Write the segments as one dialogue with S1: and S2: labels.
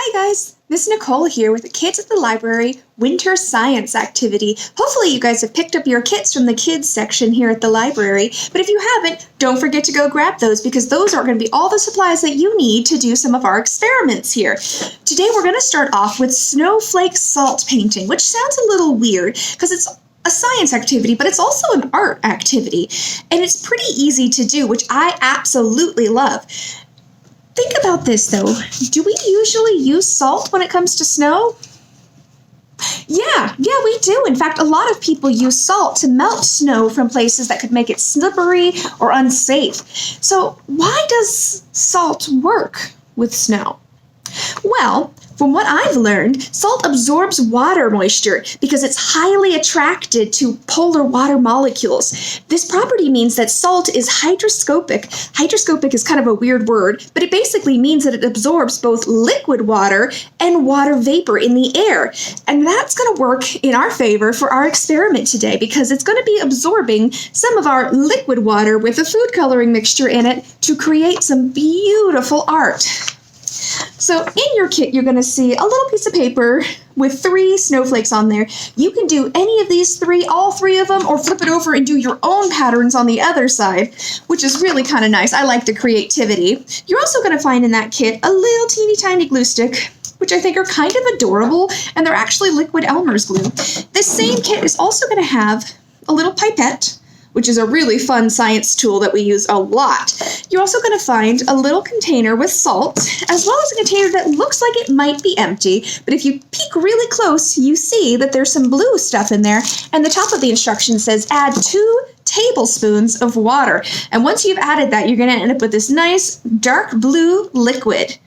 S1: Hi guys, Miss Nicole here with the Kids at the Library Winter Science Activity. Hopefully you guys have picked up your kits from the kids section here at the library, but if you haven't, don't forget to go grab those because those are going to be all the supplies that you need to do some of our experiments here. Today we're going to start off with snowflake salt painting, which sounds a little weird because it's a science activity, but it's also an art activity, and it's pretty easy to do, which I absolutely love. Think about this, though. Do we usually use salt when it comes to snow? Yeah, we do. In fact, a lot of people use salt to melt snow from places that could make it slippery or unsafe. So why does salt work with snow? Well, from what I've learned, salt absorbs water moisture because it's highly attracted to polar water molecules. This property means that salt is hygroscopic. Hygroscopic is kind of a weird word, but it basically means that it absorbs both liquid water and water vapor in the air. And that's going to work in our favor for our experiment today because it's going to be absorbing some of our liquid water with a food coloring mixture in it to create some beautiful art. So in your kit, you're going to see a little piece of paper with 3 snowflakes on there. You can do any of these 3, all 3 of them, or flip it over and do your own patterns on the other side, which is really kind of nice. I like the creativity. You're also going to find in that kit a little teeny tiny glue stick, which I think are kind of adorable, and they're actually liquid Elmer's glue. This same kit is also going to have a little pipette, which is a really fun science tool that we use a lot. You're also going to find a little container with salt, as well as a container that looks like it might be empty, but if you peek really close, you see that there's some blue stuff in there, and the top of the instruction says add 2 tablespoons of water. And once you've added that, you're going to end up with this nice dark blue liquid.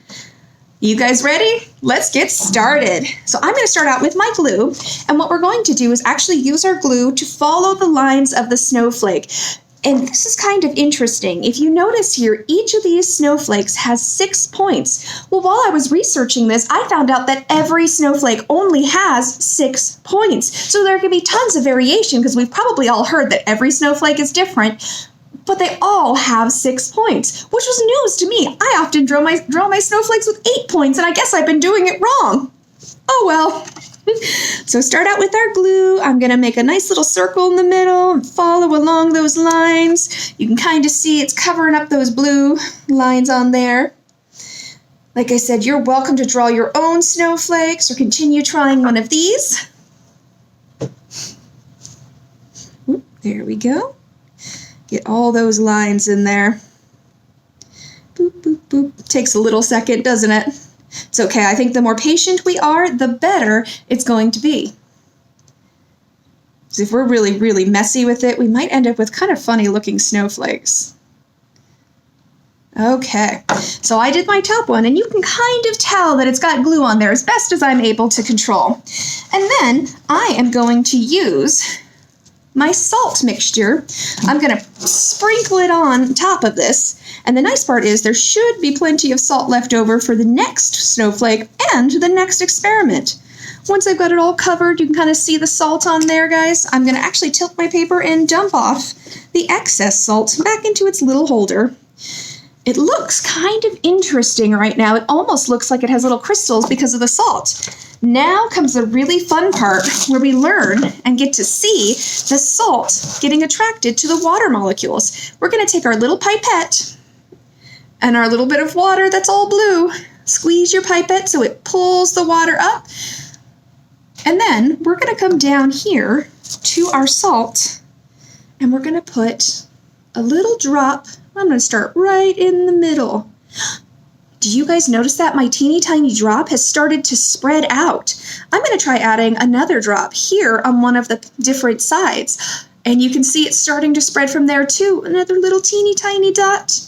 S1: You guys ready? Let's get started. So I'm going to start out with my glue, and what we're going to do is actually use our glue to follow the lines of the snowflake. And this is kind of interesting. If you notice here, each of these snowflakes has 6 points. Well, while I was researching this, I found out that every snowflake only has 6 points. So there can be tons of variation because we've probably all heard that every snowflake is different. But they all have 6 points, which was news to me. I often draw my snowflakes with 8 points, and I guess I've been doing it wrong. Oh well. So start out with our glue. I'm going to make a nice little circle in the middle and follow along those lines. You can kind of see it's covering up those blue lines on there. Like I said, you're welcome to draw your own snowflakes or continue trying one of these. There we go. Get all those lines in there. Boop, boop, boop. Takes a little second, doesn't it? It's okay. I think the more patient we are, the better it's going to be. So if we're really, really messy with it, we might end up with kind of funny looking snowflakes. Okay, so I did my top one, and you can kind of tell that it's got glue on there as best as I'm able to control. And then I am going to use my salt mixture. I'm going to sprinkle it on top of this. And the nice part is there should be plenty of salt left over for the next snowflake and the next experiment. Once I've got it all covered, you can kind of see the salt on there, guys. I'm going to actually tilt my paper and dump off the excess salt back into its little holder. It looks kind of interesting right now. It almost looks like it has little crystals because of the salt. Now comes the really fun part where we learn and get to see the salt getting attracted to the water molecules. We're going to take our little pipette and our little bit of water that's all blue. Squeeze your pipette so it pulls the water up. And then we're going to come down here to our salt, and we're going to put a little drop. I'm going to start right in the middle. Do you guys notice that my teeny tiny drop has started to spread out? I'm going to try adding another drop here on one of the different sides. And you can see it's starting to spread from there too. Another little teeny tiny dot.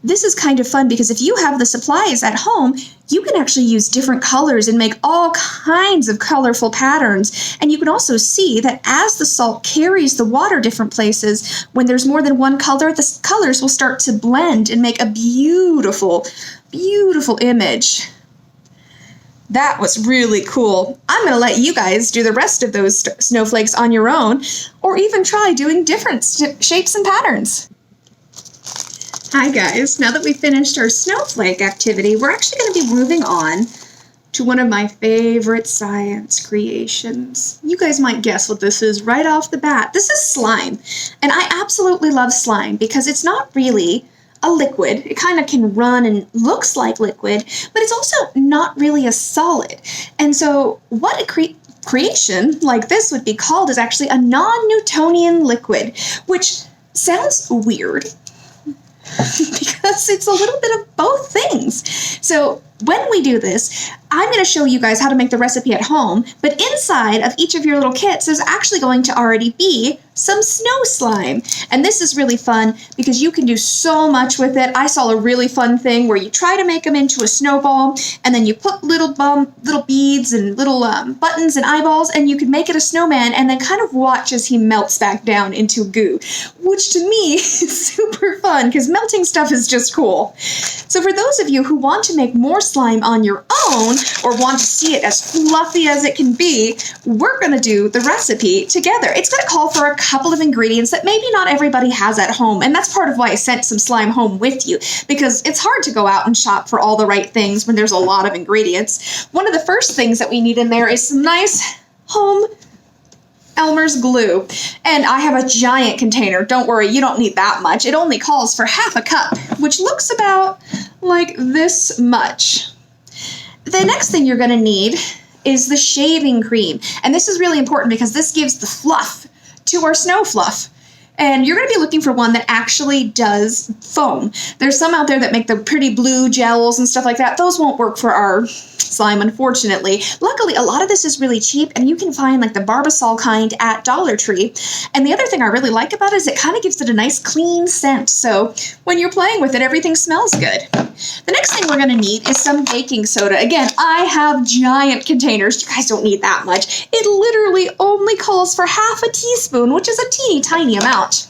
S1: This is kind of fun because if you have the supplies at home, you can actually use different colors and make all kinds of colorful patterns. And you can also see that as the salt carries the water different places, when there's more than one color, the colors will start to blend and make a beautiful, beautiful image. That was really cool. I'm going to let you guys do the rest of those snowflakes on your own, or even try doing different shapes and patterns. Hi guys, now that we've finished our snowflake activity, we're actually going to be moving on to one of my favorite science creations. You guys might guess what this is right off the bat. This is slime. And I absolutely love slime because it's not really a liquid. It kind of can run and looks like liquid, but it's also not really a solid. And so what a creation like this would be called is actually a non-Newtonian liquid, which sounds weird because it's a little bit of both things. So when we do this, I'm going to show you guys how to make the recipe at home, but inside of each of your little kits, there's actually going to already be some snow slime. And this is really fun because you can do so much with it. I saw a really fun thing where you try to make them into a snowball, and then you put little beads and little buttons and eyeballs, and you can make it a snowman and then kind of watch as he melts back down into goo, which to me is super fun because melting stuff is just cool. So for those of you who want to make more slime on your own or want to see it as fluffy as it can be, we're going to do the recipe together. It's going to call for a couple of ingredients that maybe not everybody has at home, and that's part of why I sent some slime home with you, because it's hard to go out and shop for all the right things when there's a lot of ingredients. One of the first things that we need in there is some nice home Elmer's glue. And I have a giant container. Don't worry, you don't need that much. It only calls for half a cup, which looks about like this much. The next thing you're going to need is the shaving cream. And this is really important because this gives the fluff to our snow fluff. And you're going to be looking for one that actually does foam. There's some out there that make the pretty blue gels and stuff like that. Those won't work for our slime, unfortunately. Luckily, a lot of this is really cheap, and you can find like the Barbasol kind at Dollar Tree. And the other thing I really like about it is it kind of gives it a nice clean scent. So when you're playing with it, everything smells good. The next thing we're going to need is some baking soda. Again, I have giant containers. You guys don't need that much. It literally only calls for half a teaspoon, which is a teeny tiny amount.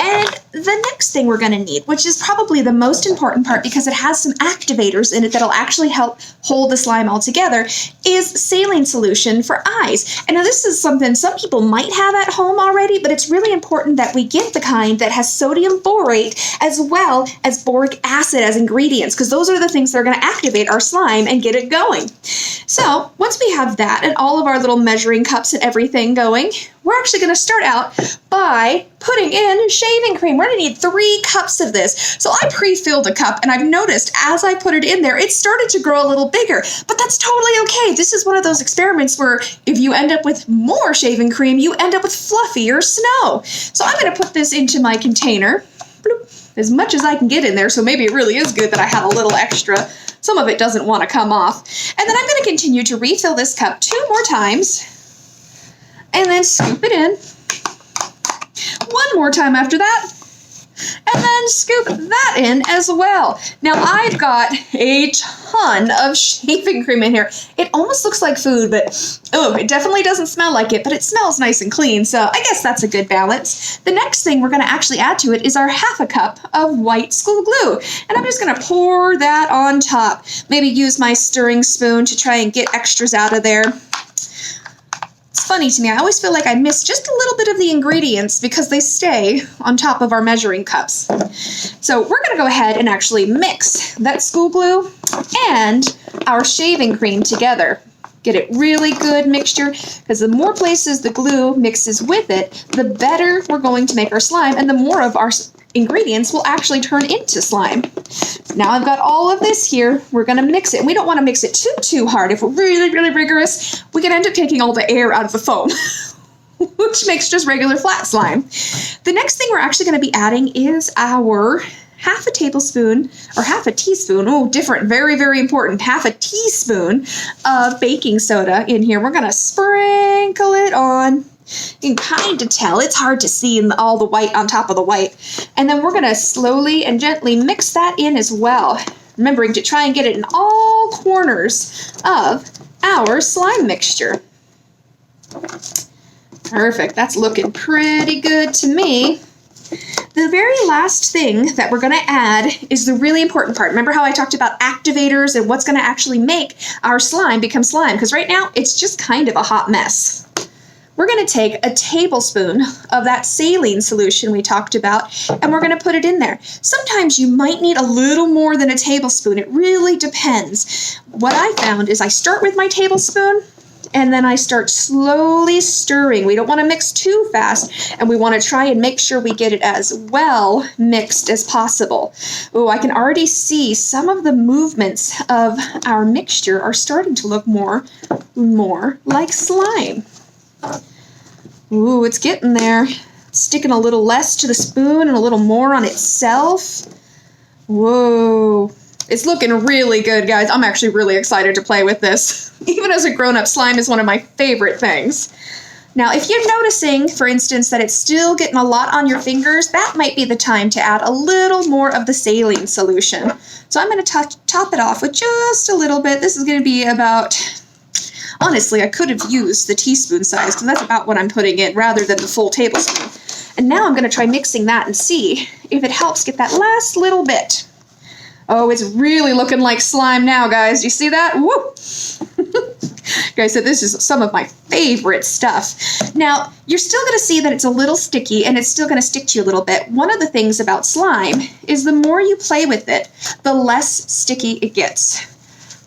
S1: And the next thing we're going to need, which is probably the most important part because it has some activators in it that'll actually help hold the slime all together, is saline solution for eyes. And now this is something some people might have at home already, but it's really important that we get the kind that has sodium borate as well as boric acid as ingredients, because those are the things that are going to activate our slime and get it going. So once we have that and all of our little measuring cups and everything going, we're actually going to start out by putting in shaving cream. We're going to need 3 cups of this. So I pre-filled a cup, and I've noticed as I put it in there, it started to grow a little bigger, but that's totally okay. This is one of those experiments where if you end up with more shaving cream, you end up with fluffier snow. So I'm going to put this into my container, bloop, as much as I can get in there. So maybe it really is good that I have a little extra. Some of it doesn't want to come off. And then I'm going to continue to refill this cup 2 more times, and then scoop it in. 1 more time after that, and then scoop that in as well. Now I've got a ton of shaving cream in here. It almost looks like food, but oh, it definitely doesn't smell like it, but it smells nice and clean, so I guess that's a good balance. The next thing we're going to actually add to it is our half a cup of white school glue, and I'm just going to pour that on top. Maybe use my stirring spoon to try and get extras out of there. It's funny to me, I always feel like I miss just a little bit of the ingredients because they stay on top of our measuring cups. So we're going to go ahead and actually mix that school glue and our shaving cream together. Get it really good mixture, because the more places the glue mixes with it, the better we're going to make our slime, and the more of our ingredients will actually turn into slime. Now I've got all of this here. We're going to mix it. And we don't want to mix it too hard. If we're really rigorous, we can end up taking all the air out of the foam, which makes just regular flat slime. The next thing we're actually going to be adding is our half a tablespoon or half a teaspoon. Oh, different. Very important. Half a teaspoon of baking soda in here. We're going to sprinkle it on. You can kind of tell. It's hard to see in all the white on top of the white. And then we're going to slowly and gently mix that in as well, remembering to try and get it in all corners of our slime mixture. Perfect. That's looking pretty good to me. The very last thing that we're going to add is the really important part. Remember how I talked about activators and what's going to actually make our slime become slime? Because right now, it's just kind of a hot mess. we're going to take a tablespoon of that saline solution we talked about, and we're going to put it in there. Sometimes you might need a little more than a tablespoon. It really depends. What I found is I start with my tablespoon, and then I start slowly stirring. We don't want to mix too fast, and we want to try and make sure we get it as well mixed as possible. Oh, I can already see some of the movements of our mixture are starting to look more like slime. Ooh, it's getting there. It's sticking a little less to the spoon and a little more on itself. Whoa. It's looking really good, guys. I'm actually really excited to play with this. Even as a grown-up, slime is one of my favorite things. Now, if you're noticing, for instance, that it's still getting a lot on your fingers, that might be the time to add a little more of the saline solution. So I'm going to top it off with just a little bit. This is going to be about, honestly, I could have used the teaspoon size, because that's about what I'm putting in rather than the full tablespoon. And now I'm going to try mixing that and see if it helps get that last little bit. Oh, it's really looking like slime now, guys. You see that? Woo! Guys, so this is some of my favorite stuff. Now, you're still going to see that it's a little sticky, and it's still going to stick to you a little bit. One of the things about slime is the more you play with it, the less sticky it gets.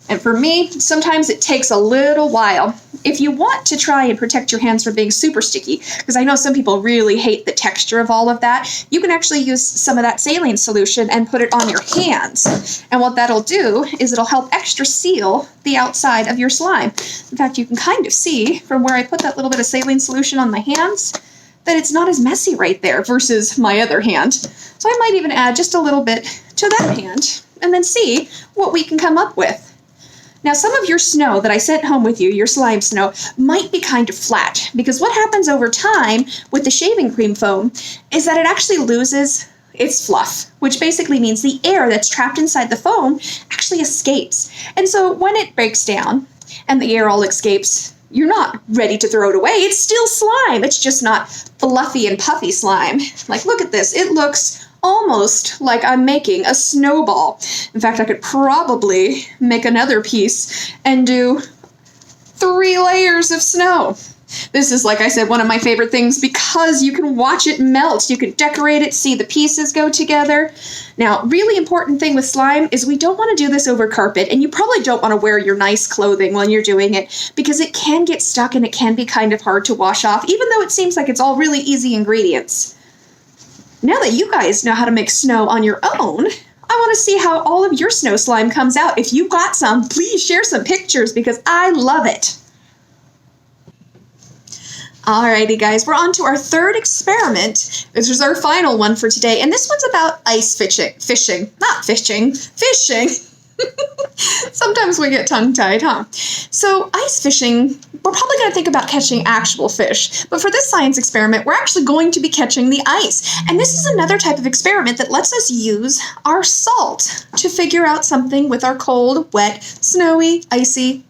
S1: And for me, sometimes it takes a little while. If you want to try and protect your hands from being super sticky, because I know some people really hate the texture of all of that, you can actually use some of that saline solution and put it on your hands. And what that'll do is it'll help extra seal the outside of your slime. In fact, you can kind of see from where I put that little bit of saline solution on my hands that it's not as messy right there versus my other hand. So I might even add just a little bit to that hand and then see what we can come up with. Now, some of your snow that I sent home with you, your slime snow, might be kind of flat, because what happens over time with the shaving cream foam is that it actually loses its fluff, which basically means the air that's trapped inside the foam actually escapes. And so when it breaks down and the air all escapes, you're not ready to throw it away. It's still slime. It's just not fluffy and puffy slime. Like, look at this. It looks almost like I'm making a snowball. In fact, I could probably make another piece and do 3 layers of snow. This is, like I said, one of my favorite things because you can watch it melt. You can decorate it, see the pieces go together. Now, really important thing with slime is we don't want to do this over carpet, and you probably don't want to wear your nice clothing while you're doing it because it can get stuck and it can be kind of hard to wash off, even though it seems like it's all really easy ingredients. Now that you guys know how to make snow on your own, I want to see how all of your snow slime comes out. If you got some, please share some pictures because I love it. Alrighty, guys, we're on to our third experiment. This is our final one for today, and this one's about ice fishing. Fishing. Sometimes we get tongue-tied, huh? So ice fishing, we're probably going to think about catching actual fish. But for this science experiment, we're actually going to be catching the ice. And this is another type of experiment that lets us use our salt to figure out something with our cold, wet, snowy, icy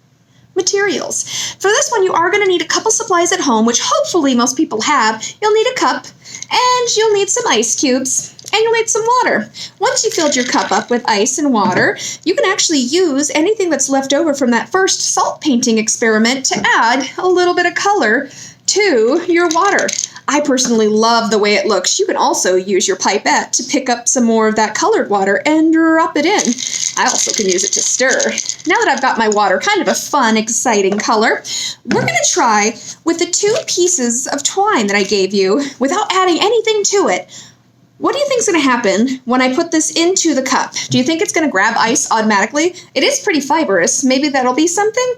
S1: materials. For this one, you are going to need a couple supplies at home, which hopefully most people have. You'll need a cup, and you'll need some ice cubes, and you'll need some water. Once you filled your cup up with ice and water, you can actually use anything that's left over from that first salt painting experiment to add a little bit of color to your water. I personally love the way it looks. You can also use your pipette to pick up some more of that colored water and drop it in. I also can use it to stir. Now that I've got my water kind of a fun, exciting color, we're going to try with the 2 pieces of twine that I gave you without adding anything to it. What do you think is going to happen when I put this into the cup? Do you think it's going to grab ice automatically? It is pretty fibrous. Maybe that'll be something?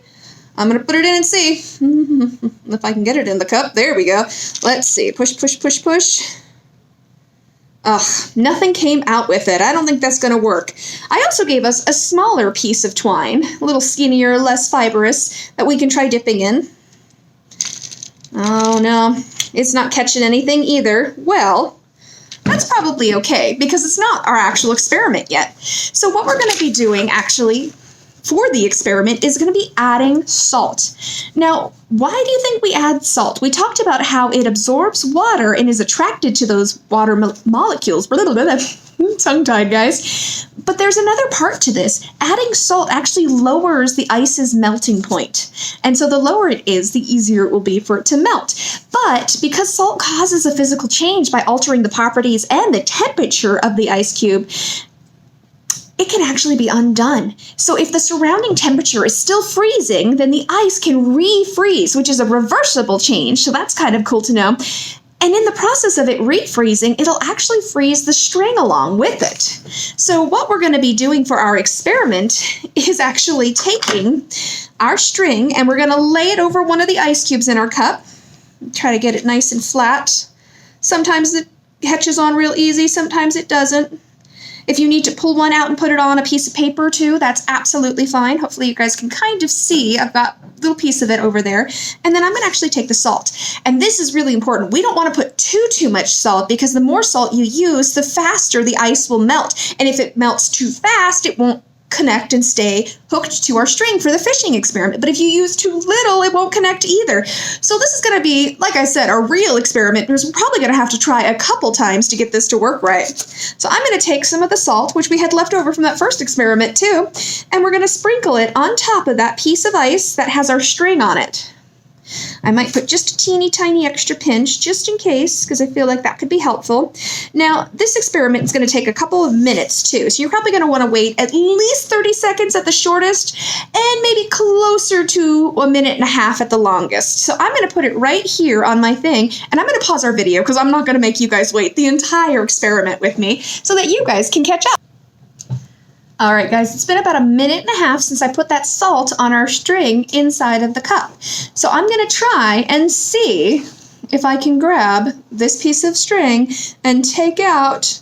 S1: I'm going to put it in and see if I can get it in the cup. There we go. Let's see. Push, push, push, push. Ugh, nothing came out with it. I don't think that's going to work. I also gave us a smaller piece of twine, a little skinnier, less fibrous, that we can try dipping in. Oh, no. It's not catching anything either. Well, that's probably okay because it's not our actual experiment yet. So what we're going to be doing, actually, for the experiment is going to be adding salt. Now, why do you think we add salt? We talked about how it absorbs water and is attracted to those water molecules. Blah, blah, blah, blah. Tongue-tied, guys. But there's another part to this. Adding salt actually lowers the ice's melting point. And so the lower it is, the easier it will be for it to melt. But because salt causes a physical change by altering the properties and the temperature of the ice cube, it can actually be undone. So if the surrounding temperature is still freezing, then the ice can refreeze, which is a reversible change. So that's kind of cool to know. And in the process of it refreezing, it'll actually freeze the string along with it. So what we're going to be doing for our experiment is actually taking our string and we're going to lay it over one of the ice cubes in our cup. Try to get it nice and flat. Sometimes it catches on real easy, sometimes it doesn't. If you need to pull one out and put it on a piece of paper too, that's absolutely fine. Hopefully you guys can kind of see. I've got a little piece of it over there. And then I'm going to actually take the salt. And this is really important. We don't want to put too much salt because the more salt you use, the faster the ice will melt. And if it melts too fast, it won't connect and stay hooked to our string for the fishing experiment. But if you use too little, it won't connect either. So this is going to be, like I said, a real experiment because we're probably going to have to try a couple times to get this to work right. So I'm going to take some of the salt, which we had left over from that first experiment too, and we're going to sprinkle it on top of that piece of ice that has our string on it. I might put just a teeny tiny extra pinch just in case because I feel like that could be helpful. Now, this experiment is going to take a couple of minutes too, so you're probably going to want to wait at least 30 seconds at the shortest and maybe closer to a minute and a half at the longest. So I'm going to put it right here on my thing and I'm going to pause our video because I'm not going to make you guys wait the entire experiment with me so that you guys can catch up. All right, guys, it's been about a minute and a half since I put that salt on our string inside of the cup. So I'm going to try and see if I can grab this piece of string and take out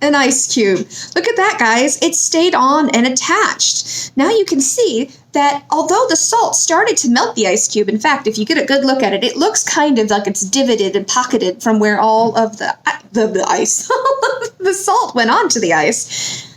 S1: an ice cube. Look at that, guys. It stayed on and attached. Now you can see that although the salt started to melt the ice cube, in fact, if you get a good look at it, it looks kind of like it's divoted and pocketed from where all of the ice, the salt went onto the ice.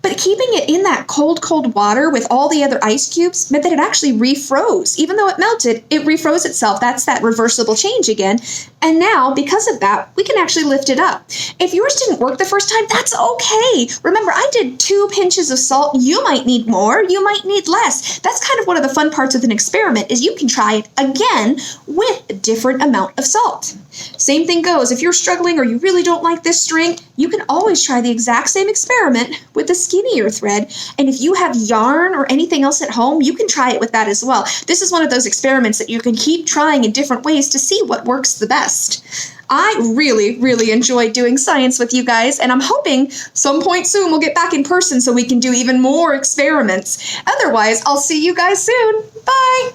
S1: But keeping it in that cold water with all the other ice cubes meant that it actually refroze. Even though it melted, it refroze itself. That's that reversible change again. And now, because of that, we can actually lift it up. If yours didn't work the first time, that's okay. Remember, I did 2 pinches of salt. You might need more. You might need less. That's kind of one of the fun parts of an experiment is you can try it again with a different amount of salt. Same thing goes. If you're struggling or you really don't like this string, you can always try the exact same experiment with the skinnier thread. And if you have yarn or anything else at home, you can try it with that as well. This is one of those experiments that you can keep trying in different ways to see what works the best. I really enjoyed doing science with you guys, and I'm hoping some point soon we'll get back in person so we can do even more experiments. Otherwise, I'll see you guys soon. Bye!